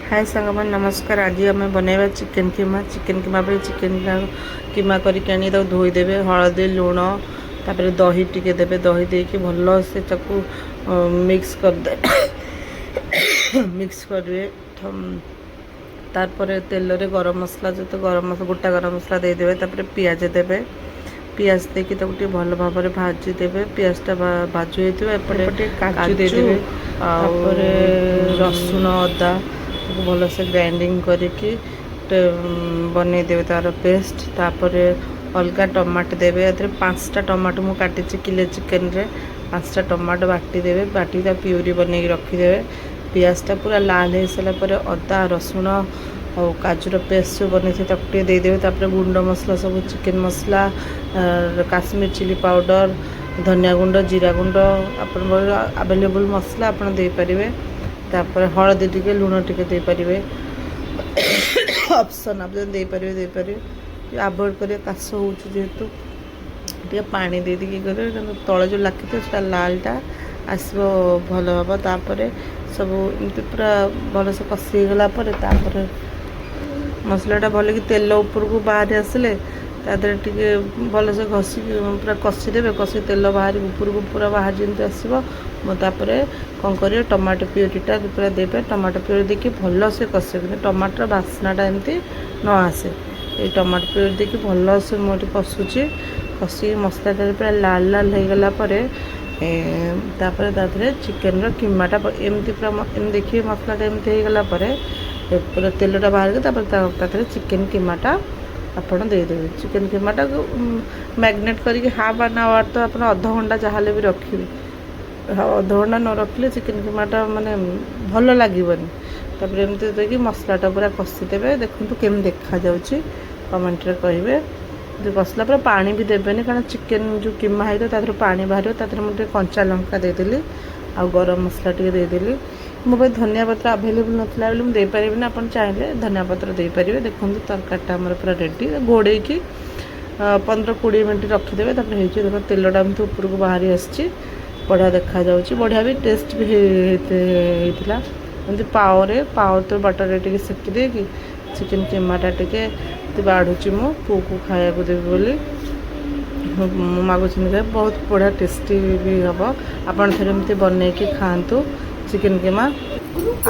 हाय सांग मैंने नमस्कार। आज आम बनवा चिकेन कीमा। चिकेन कीमा पे चिकेन कीमा करके आनी धोईदेवे हलदी लुण तापर दही टिके देवे। दही देके भल से मिक्स करदे मिक्स करेंगे। तापर तेल रे गरम मसला जो गरम मसला गोटा गरम मसला देदेवे। तापर पियाज देवे। पियाज देके भल भाव में भाजीदेवे। पियाजटा भाजु होते काजू देदेवे। रसुण अदा भल से ग्राइंडिंग करके बनईदेवे तार पेस्ट। तापर अलग टमाटो देवे। ये 5टा टमाटो मु काटी किले चिकेन रे 5टा टमाटो बाटी देवे। बाटी प्यूरी बन रखीदे। पियाजटा पूरा लाल हो सारापर अदा रसुण और काजूर पेस्ट जो बन देदेवे। तापर गुंड मसला सब चिकेन मसला काश्मीर चिली पाउडर धनिया गुंड जीरा गुंड आप अवेलेबल मसला आप देपारे। तापर हलदी टिके लुण टिके दे पारे। ऑप्शन आप दे पारे अवॉइड करें काश हो जेहेतु टे पानी दे दी तले जो लगे तो लालटा आसो भल हम। तापर सब एमती पूरा भल से कषीगला मसलाटा भल कि तेल ऊपर को बाहर आसिले टे भल से घसी पूरा कषीदेवे। कषी तेल बाहर ऊपर को पूरा बाहर जमी आसो। तापर कौन कर टमाटो प्यूरीटा पूरा देवे। टमाटो प्यूरी देखिए भल से कषे कि टमाटर बास्नाटा एमती न आसे। ये टमाटो प्यूरी देखिए भल से मुझे कषुची। कषि मसलाटा पूरा लाल लाल हो गलापर चिकेन कीमाटा एमती पूरा देखिए मसलाटा एमती हो गलापर पूरा तेलटा बाहर के चिकेन कीमाटा आपड़ देदेवे। चिकेन कीमाटा मैग्नेट करके हाफ एन आवर तो आप अध घंटा जहाँ भी रखिए। अध घंटा न रखिले चिकेन कीमाटा माने भल लगेनि। तापर एमती देखिए मसलाटा पूरा कषीदेवे। देखो केम देखा जाउछि कमेंट रे कहिबे। जो कषला पूरा पानी भी देवेनि कारण चिकेन जो कीमा है पानी बाहर। मुझे कंचा लंका देदेली आ गरम मसला टे देदेली। मो भाई धनिया पत्र अवेलेबल नाला बोली मुझे देपारे। आप चाहिए धनिया पत्र देपारे। देखो तरकारीटा आमर पूरा रेडी घोड़े की 15-20 मिनट रखीदे। देख तेलटा एमती ऊपर को बाहरी आसी बढ़िया देखा जाउछि। बढ़िया भी टेस्ट भी होता एमती पाओ तो बटर टे सेकी दे कि चिकेन कीमाटा टे बाढ़ुची मो पु को खाया देवी बोली मागुची खाए। बहुत बढ़िया टेस्टी भी हम। आपन थे एमती बनई कि खातु चिकेन कीमा।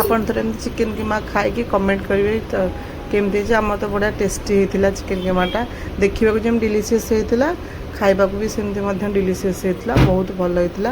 आपन थे एमती चिकेन कीमा खाई कमेंट करेंगे तो केमती आम तो बढ़िया टेस्टी होता चिकेन कीमाटा। देखा जमी डिलीशियस होता खाइबा भी सेमती डिलीशियस होता बहुत भल होता।